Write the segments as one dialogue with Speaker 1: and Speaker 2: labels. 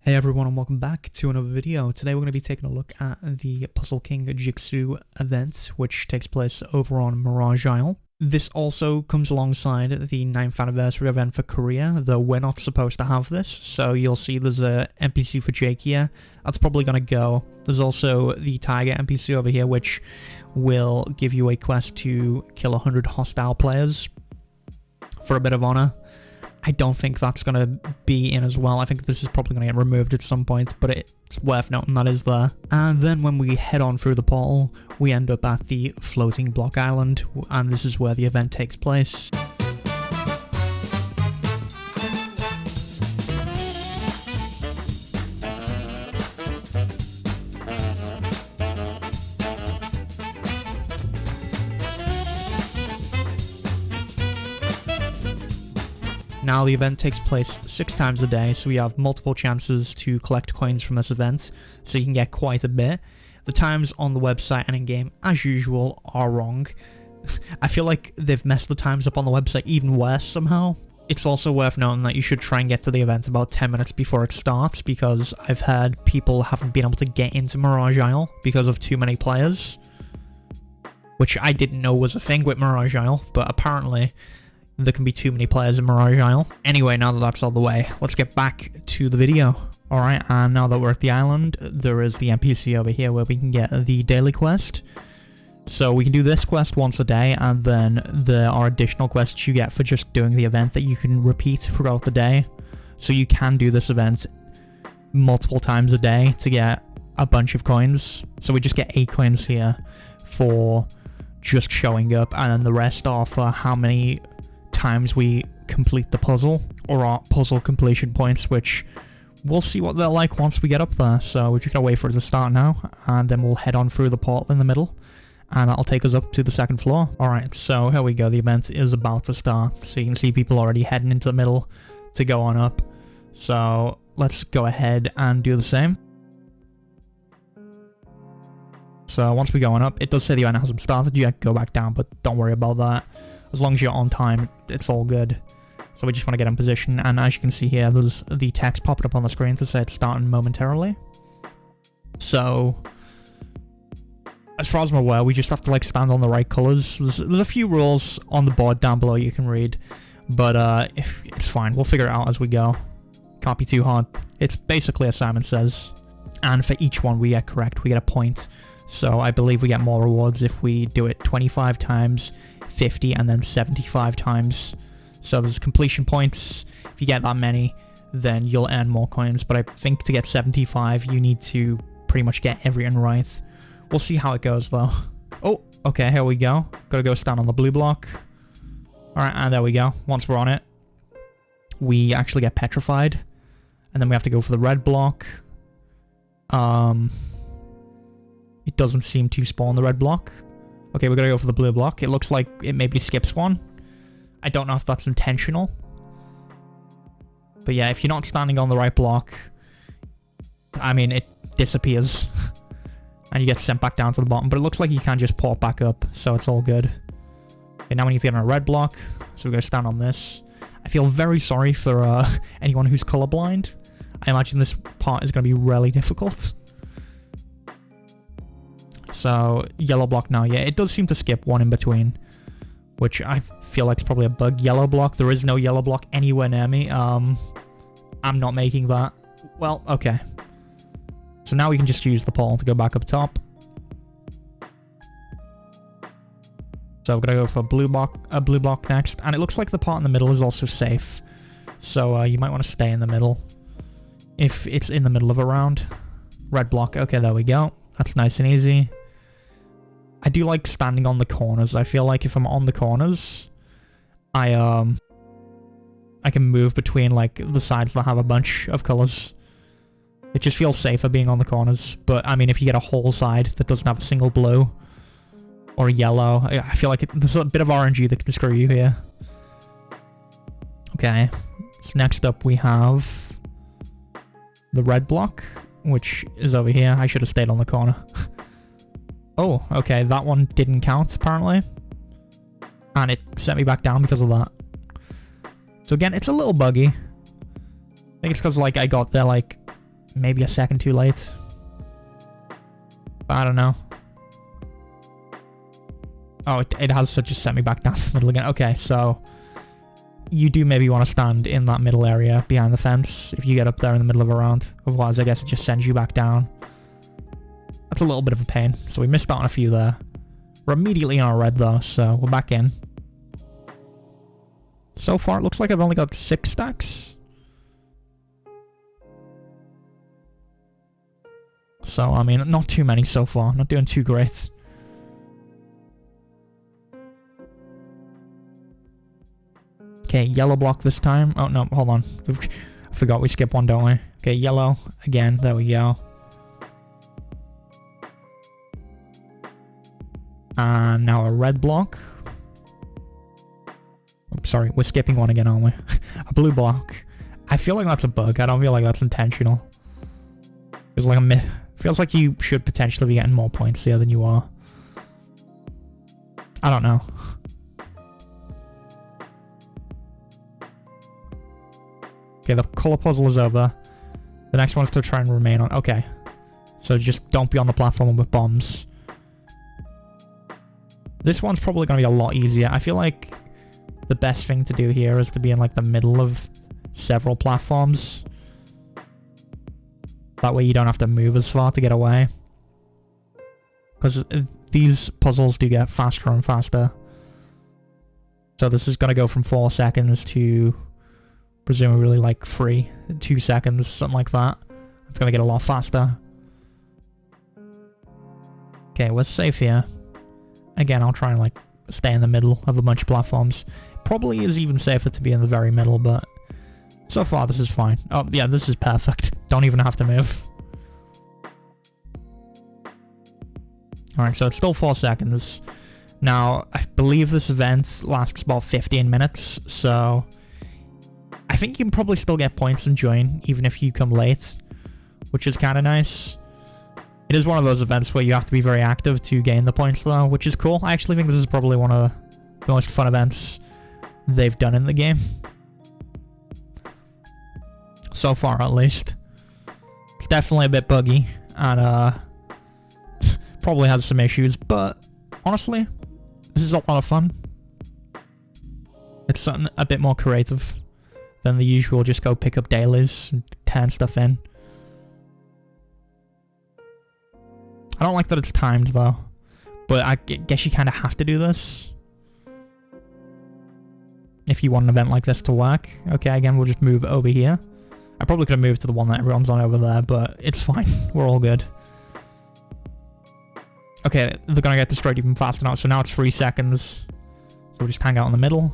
Speaker 1: Hey everyone, and welcome back to another video. Today we're going to be taking a look at the Puzzle King Jigsaw event, which takes place over on Mirage Isle. This also comes alongside the 9th anniversary event for Korea, though we're not supposed to have this, so you'll see there's a NPC for Jake here. That's probably going to go. There's also the Tiger NPC over here, which will give you a quest to kill 100 hostile players for a bit of honor. I don't think that's going to be in as well. I think this is probably going to get removed at some point, but it's worth noting that is there. And then when we head on through the portal, we end up at the floating block island, and this is where the event takes place. Now, the event takes place 6 times a day, so we have multiple chances to collect coins from this event, so you can get quite a bit. The times on the website and in-game, as usual, are wrong. I feel like they've messed the times up on the website even worse somehow. It's also worth noting that you should try and get to the event about 10 minutes before it starts, because I've heard people haven't been able to get into Mirage Isle because of too many players, which I didn't know was a thing with Mirage Isle, but apparently there can be too many players in Mirage Isle. Anyway, now that that's all the way, let's get back to the video. Alright, and now that we're at the island, there is the NPC over here where we can get the daily quest. So we can do this quest once a day, and then there are additional quests you get for just doing the event that you can repeat throughout the day. So you can do this event multiple times a day to get a bunch of coins. So we just get 8 coins here for just showing up, and then the rest are for how many times we complete the puzzle, or our puzzle completion points, which we'll see what they're like once we get up there. So we're just gonna wait for it to start now, and then we'll head on through the portal in the middle, and that'll take us up to the 2nd floor. Alright, so here we go. The event is about to start, so you can see people already heading into the middle to go on up. So let's go ahead and do the same. So once we go on up, it does say the event hasn't started yet. Go back down, but don't worry about that. As long as you're on time, it's all good. So we just want to get in position, and as you can see here, there's the text popping up on the screen to say it's starting momentarily. So, as far as I'm aware, we just have to like stand on the right colors. There's a few rules on the board down below you can read, but it's fine. We'll figure it out as we go. Can't be too hard. It's basically as Simon says, and for each one we get correct, we get a point. So I believe we get more rewards if we do it 25 times, 50, and then 75 times. So there's completion points. If you get that many, then you'll earn more coins, but I think to get 75 you need to pretty much get everything right. We'll see how it goes though. Oh, okay, here we go. Gotta go stand on the blue block. Alright, and there we go. Once we're on it, we actually get petrified, and then we have to go for the red block. It doesn't seem to spawn the red block. Okay, we're gonna go for the blue block. It looks like it maybe skips one. I don't know if that's intentional. But yeah, if you're not standing on the right block, I mean, it disappears. And you get sent back down to the bottom. But it looks like you can just port back up, so it's all good. Okay, now we need to get on a red block. So we're gonna stand on this. I feel very sorry for anyone who's colorblind. I imagine this part is gonna be really difficult. So, yellow block now. Yeah, it does seem to skip one in between, which I feel like is probably a bug. Yellow block. There is no yellow block anywhere near me. I'm not making that. Well, okay. So now we can just use the pole to go back up top. So we're gonna go for a blue block next, and it looks like the part in the middle is also safe. So you might want to stay in the middle if it's in the middle of a round. Red block. Okay, there we go. That's nice and easy. I do like standing on the corners. I feel like if I'm on the corners, I can move between like the sides that have a bunch of colors. It just feels safer being on the corners. But I mean, if you get a whole side that doesn't have a single blue or yellow, I feel like there's a bit of RNG that can screw you here. Okay, so next up we have the red block, which is over here. I should have stayed on the corner. Oh, okay, that one didn't count, apparently. And it sent me back down because of that. So again, it's a little buggy. I think it's because, like, I got there, like, maybe a second too late. I don't know. Oh, it has just sent me back down to the middle again. Okay, so you do maybe want to stand in that middle area behind the fence if you get up there in the middle of a round. Otherwise, I guess it just sends you back down. That's a little bit of a pain. So we missed out on a few there. We're immediately on a red though, so we're back in. So far, it looks like I've only got 6 stacks. So, I mean, not too many so far. Not doing too great. Okay, yellow block this time. Oh, no, hold on. I forgot we skip one, don't we? Okay, yellow. Again, there we go. And now a red block. I'm sorry, we're skipping one again, aren't we? A blue block. I feel like that's a bug. I don't feel like that's intentional. It's like a feels like you should potentially be getting more points here than you are. I don't know. Okay, the color puzzle is over. The next one's to try and remain on. Okay. So just don't be on the platform with bombs. This one's probably going to be a lot easier. I feel like the best thing to do here is to be in like the middle of several platforms. That way you don't have to move as far to get away. Because these puzzles do get faster and faster. So this is going to go from 4 seconds to presumably like 2 seconds, something like that. It's going to get a lot faster. Okay, we're safe here. Again, I'll try and like stay in the middle of a bunch of platforms. Probably is even safer to be in the very middle, but so far this is fine. Oh yeah, this is perfect. Don't even have to move. Alright, so it's still 4 seconds. Now, I believe this event lasts about 15 minutes, so I think you can probably still get points and join, even if you come late, which is kind of nice. It is one of those events where you have to be very active to gain the points, though, which is cool. I actually think this is probably one of the most fun events they've done in the game. So far, at least. It's definitely a bit buggy, and probably has some issues, but honestly, this is a lot of fun. It's something a bit more creative than the usual just go pick up dailies and turn stuff in. I don't like that it's timed though, but I guess you kind of have to do this if you want an event like this to work. Okay, again, we'll just move over here. I probably could have moved to the one that everyone's on over there, but it's fine. We're all good. Okay, they're gonna get destroyed even faster now, so now it's 3 seconds. So we'll just hang out in the middle.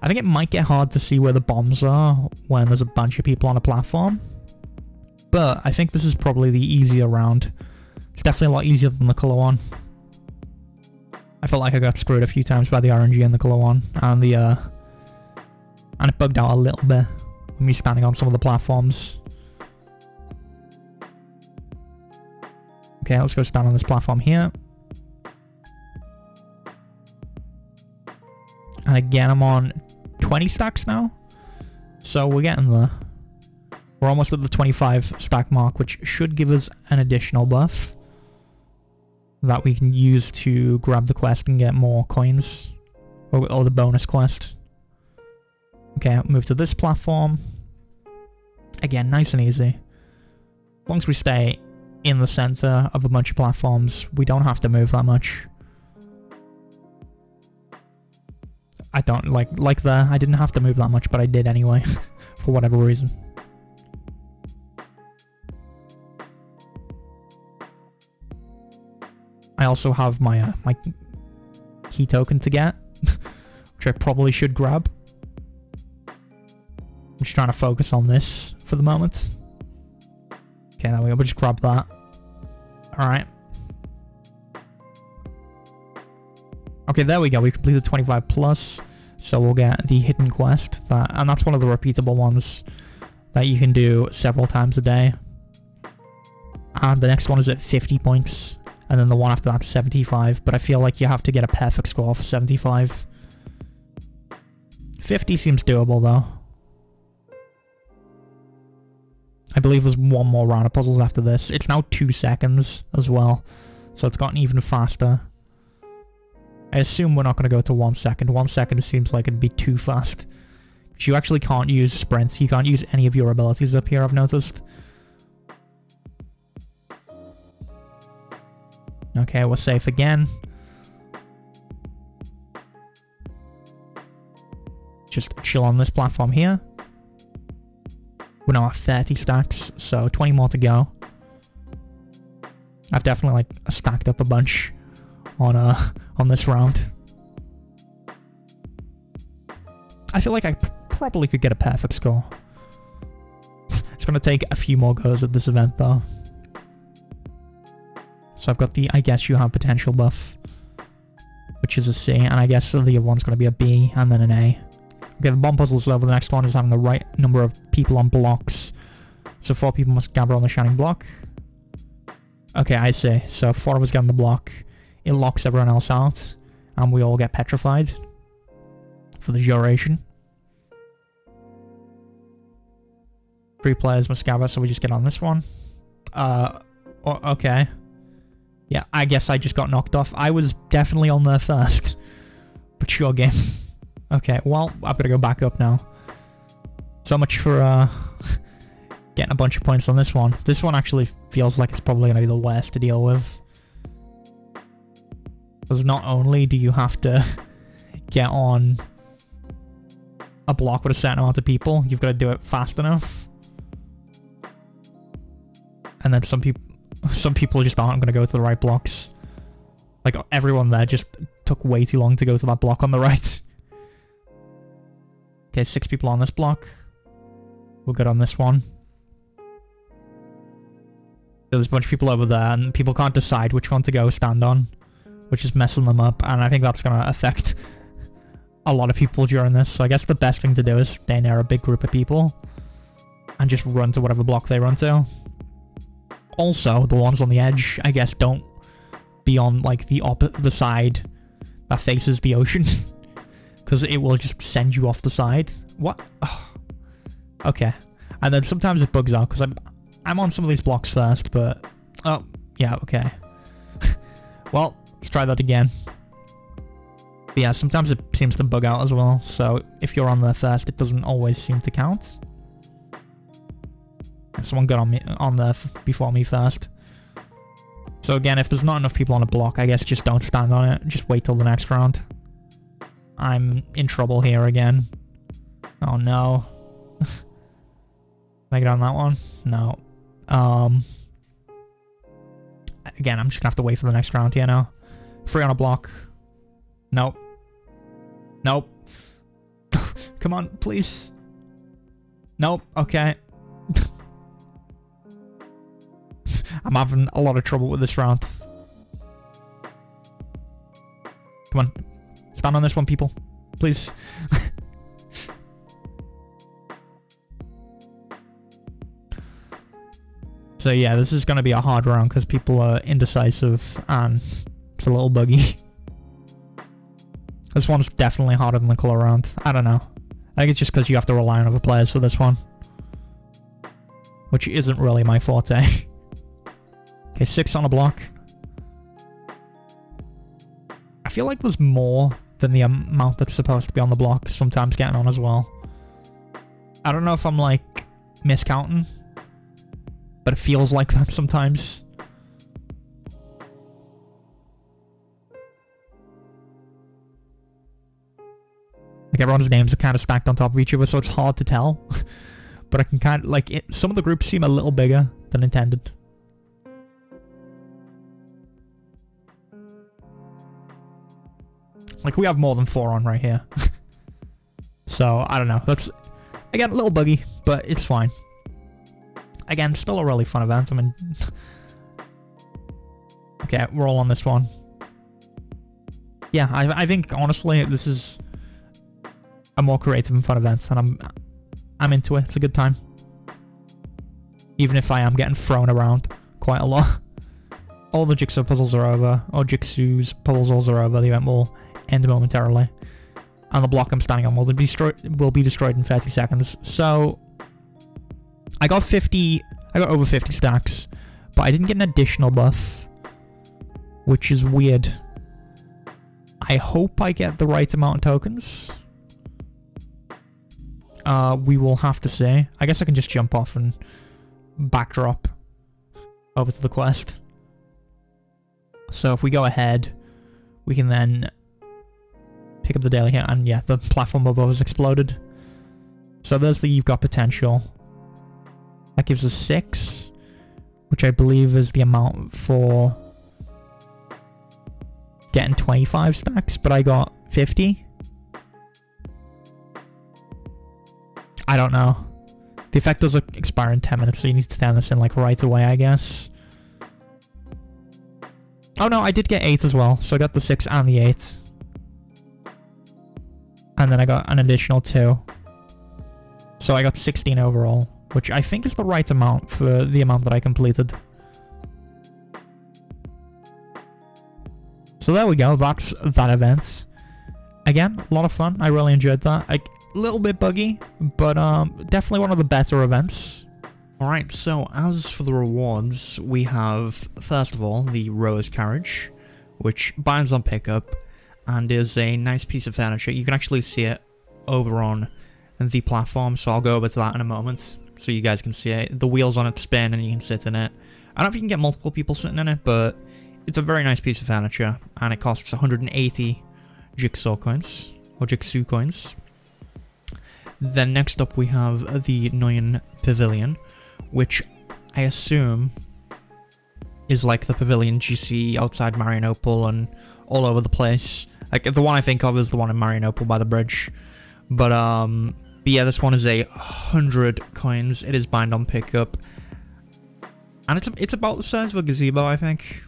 Speaker 1: I think it might get hard to see where the bombs are when there's a bunch of people on a platform, but I think this is probably the easier round. It's definitely a lot easier than the colour one. I felt like I got screwed a few times by the RNG and the colour one, and and it bugged out a little bit with me standing on some of the platforms. Okay, let's go stand on this platform here. And again, I'm on 20 stacks now. So we're getting there. We're almost at the 25 stack mark, which should give us an additional buff that we can use to grab the quest and get more coins. Or the bonus quest. Okay, I'll move to this platform. Again, nice and easy. As long as we stay in the center of a bunch of platforms, we don't have to move that much. I don't like there. I didn't have to move that much, but I did anyway, for whatever reason. I also have my my key token to get, which I probably should grab. I'm just trying to focus on this for the moment. Okay, there we go. We'll just grab that. Alright. Okay, there we go. We completed 25 plus. So we'll get the hidden quest. And that's one of the repeatable ones that you can do several times a day. And the next one is at 50 points. And then the one after that's 75. But I feel like you have to get a perfect score for 75. 50 seems doable though. I believe there's one more round of puzzles after this. It's now 2 seconds as well, so it's gotten even faster. I assume we're not going to go to 1 second. 1 second seems like it'd be too fast. You actually can't use sprints. You can't use any of your abilities up here, I've noticed. Okay, we're safe again. Just chill on this platform here. We're now at 30 stacks, so 20 more to go. I've definitely like stacked up a bunch on this round. I feel like I probably could get a perfect score. It's going to take a few more goes at this event though. So I've got the I guess you have potential buff, which is a C, and I guess the other one's going to be a B and then an A. Okay, the bomb puzzle is over. The next one is having the right number of people on blocks. So 4 people must gather on the shining block. Okay, I see. So 4 of us get on the block. It locks everyone else out. And we all get petrified. For the duration. 3 players must gather, so we just get on this one. Okay. Yeah, I guess I just got knocked off. I was definitely on there first. But sure game. Okay, well, I've got to go back up now. So much for getting a bunch of points on this one. This one actually feels like it's probably going to be the worst to deal with. Because not only do you have to get on a block with a certain amount of people, you've got to do it fast enough. And then some people just aren't going to go to the right blocks. Like, everyone there just took way too long to go to that block on the right. Okay, 6 people on this block. We'll get on this one. There's a bunch of people over there, and people can't decide which one to go stand on, which is messing them up, and I think that's going to affect a lot of people during this. So I guess the best thing to do is stay near a big group of people and just run to whatever block they run to. Also, the ones on the edge, I guess, don't be on like the side that faces the ocean. Because it will just send you off the side. What? Oh. Okay. And then sometimes it bugs out because I'm on some of these blocks first, but... Oh, yeah, okay. Well, let's try that again. But yeah, sometimes it seems to bug out as well, so if you're on there first, it doesn't always seem to count. Someone got on there before me first. So again, if there's not enough people on a block, I guess just don't stand on it. Just wait till the next round. I'm in trouble here again. Oh no. Can I get on that one? No. Again, I'm just gonna have to wait for the next round here now. 3 on a block. Nope. Nope. Come on, please. Nope. Okay. I'm having a lot of trouble with this round. Come on. Stand on this one, people. Please. So yeah, this is going to be a hard round because people are indecisive and it's a little buggy. This one's definitely harder than the colour round. I don't know. I think it's just because you have to rely on other players for this one. Which isn't really my forte. Okay, 6 on a block. I feel like there's more than the amount that's supposed to be on the block sometimes getting on as well. I don't know if I'm like miscounting, but it feels like that sometimes. Like everyone's names are kind of stacked on top of each other, so it's hard to tell. But I can kind of like some of the groups seem a little bigger than intended. Like, we have more than 4 on right here. So, I don't know. That's, again, a little buggy, but it's fine. Again, still a really fun event. I mean... Okay, we're all on this one. Yeah, I think, honestly, this is a more creative and fun event, and I'm into it. It's a good time. Even if I am getting thrown around quite a lot. All the Jigsaw puzzles are over. Or Jigsaw's puzzles are over. The event will end momentarily. And the block I'm standing on will be destroyed in 30 seconds. So, I got over 50 stacks, but I didn't get an additional buff, which is weird. I hope I get the right amount of tokens. We will have to see. I guess I can just jump off and backdrop over to the quest. So if we go ahead, we can then pick up the daily here, and yeah, the platform above has exploded. So there's the You've Got Potential. That gives us 6, which I believe is the amount for getting 25 stacks, but I got 50. I don't know. The effect does expire in 10 minutes, so you need to turn this in like right away, I guess. Oh no, I did get 8 as well, so I got the 6 and the 8. And then I got an additional 2. So I got 16 overall, which I think is the right amount for the amount that I completed. So there we go, that's that event. Again, a lot of fun, I really enjoyed that. A little bit buggy, but definitely one of the better events. Alright, so as for the rewards, we have, first of all, the Rose Carriage, which binds on pickup, and is a nice piece of furniture. You can actually see it over on the platform, so I'll go over to that in a moment, so you guys can see it. The wheels on it spin, and you can sit in it. I don't know if you can get multiple people sitting in it, but it's a very nice piece of furniture, and it costs 180 Jigsaw coins, or Jigsaw coins. Then next up we have the Noyan Pavilion, which I assume is like the pavilion you see outside Marianople and all over the place. Like, the one I think of is the one in Marianople by the bridge. But yeah, this one is 100 coins. It is bind on pickup. And it's about the size of a gazebo, I think.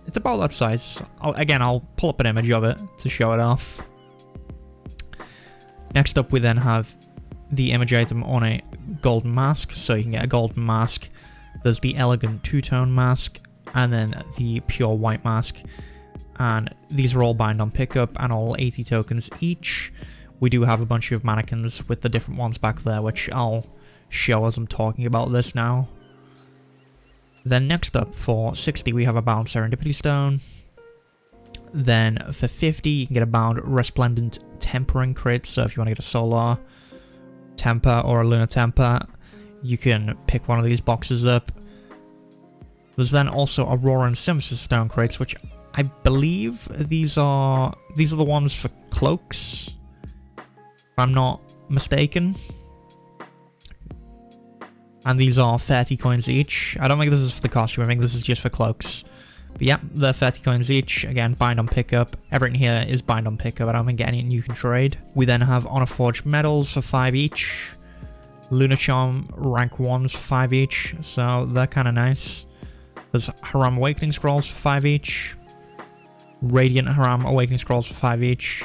Speaker 1: It's about that size. I'll pull up an image of it to show it off. Next up, we then have the image item on a golden mask, so you can get a golden mask. There's the elegant two-tone mask, and then the pure white mask. And these are all bind on pickup, and all 80 tokens each. We do have a bunch of mannequins with the different ones back there, which I'll show as I'm talking about this now. Then next up, for 60, we have a bound Serendipity Stone. Then for 50, you can get a bound Resplendent Tempering Crate, so if you want to get a Solar Temper or a Lunar Temper, you can pick one of these boxes up. There's then also Aurora and Synthesis Stone Crates, which I believe these are the ones for cloaks, if I'm not mistaken. And these are 30 coins each. I don't think this is for the costume, I think this is just for cloaks. But yeah, they're 30 coins each. Again, bind on pickup. Everything here is bind on pickup. I don't think anything you can trade. We then have Honor Forged medals for 5 each. Lunar Charm rank 1s for 5 each. So they're kind of nice. There's Haram Awakening Scrolls for 5 each. Radiant Haram Awakening Scrolls for 5 each.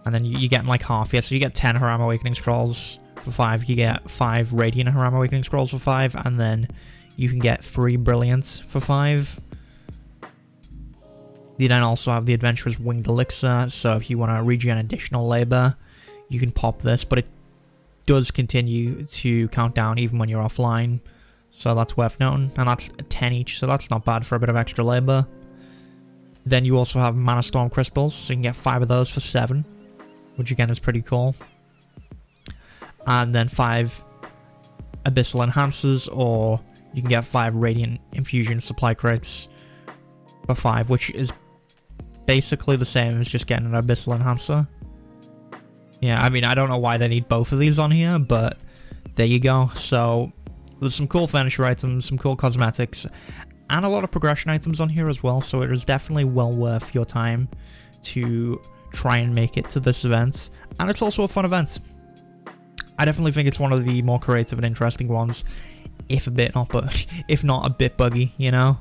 Speaker 1: And then you get like half here. So you get 10 Haram Awakening Scrolls for 5. You get 5 Radiant Haram Awakening Scrolls for 5. And then you can get 3 Brilliance for 5. You then also have the Adventurer's Winged Elixir, so if you want to regen additional labor, you can pop this, but it does continue to count down even when you're offline, so that's worth noting, and that's 10 each, so that's not bad for a bit of extra labor. Then you also have Mana Storm Crystals, so you can get 5 of those for 7, which again is pretty cool. And then 5 Abyssal Enhancers, or you can get 5 Radiant Infusion Supply Crates for 5, which is basically the same as just getting an Abyssal Enhancer. Yeah, I mean, I don't know why they need both of these on here, but there you go. So there's some cool furniture items, some cool cosmetics, and a lot of progression items on here as well, so it is definitely well worth your time to try and make it to this event. And it's also a fun event. I definitely think it's one of the more creative and interesting ones, if not a bit buggy, you know?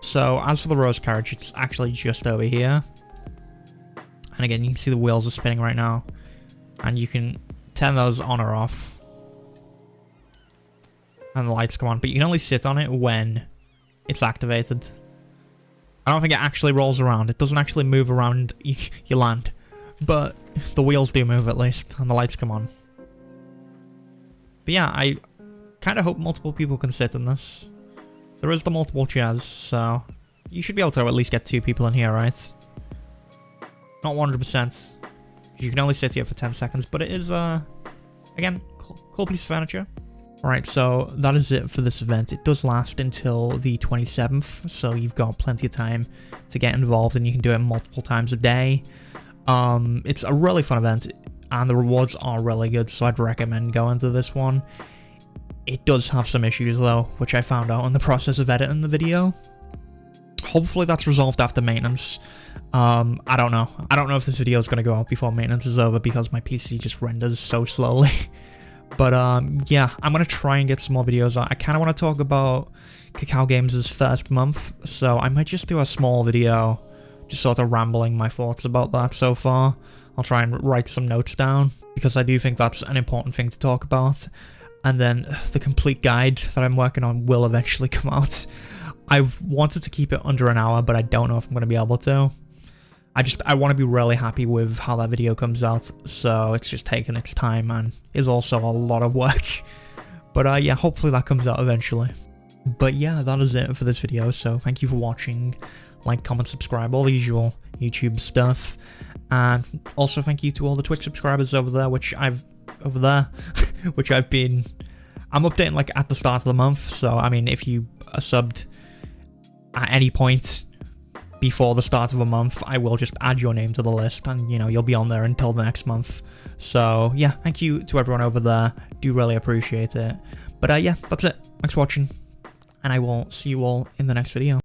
Speaker 1: So, as for the Rose Carriage, it's actually just over here. And again, you can see the wheels are spinning right now. And you can turn those on or off. And the lights come on. But you can only sit on it when it's activated. I don't think it actually rolls around. It doesn't actually move around you land. But the wheels do move at least. And the lights come on. But yeah, I kind of hope multiple people can sit in this. There is the multiple chairs, so you should be able to at least get 2 people in here, right? Not 100%. You can only sit here for 10 seconds, but it is, again, cool piece of furniture. Alright, so that is it for this event. It does last until the 27th, so you've got plenty of time to get involved, and you can do it multiple times a day. It's a really fun event, and the rewards are really good, so I'd recommend going to this one. It does have some issues, though, which I found out in the process of editing the video. Hopefully that's resolved after maintenance. I don't know. I don't know if this video is going to go out before maintenance is over, because my PC just renders so slowly. But yeah, I'm going to try and get some more videos out. I kind of want to talk about Kakao Games' first month, so I might just do a small video, just sort of rambling my thoughts about that so far. I'll try and write some notes down, because I do think that's an important thing to talk about. And then the complete guide that I'm working on will eventually come out. I've wanted to keep it under an hour, but I don't know if I'm going to be able to. I want to be really happy with how that video comes out, so it's just taking its time and is also a lot of work. But yeah, hopefully that comes out eventually. But yeah, that is it for this video, so thank you for watching. Like, comment, subscribe, all the usual YouTube stuff. And also thank you to all the Twitch subscribers over there, which I've been... I'm updating like at the start of the month, so I mean, if you are subbed at any point before the start of a month, I will just add your name to the list, and you know, you'll be on there until the next month. So yeah, thank you to everyone over there, do really appreciate it. But yeah, that's it. Thanks for watching, and I will see you all in the next video.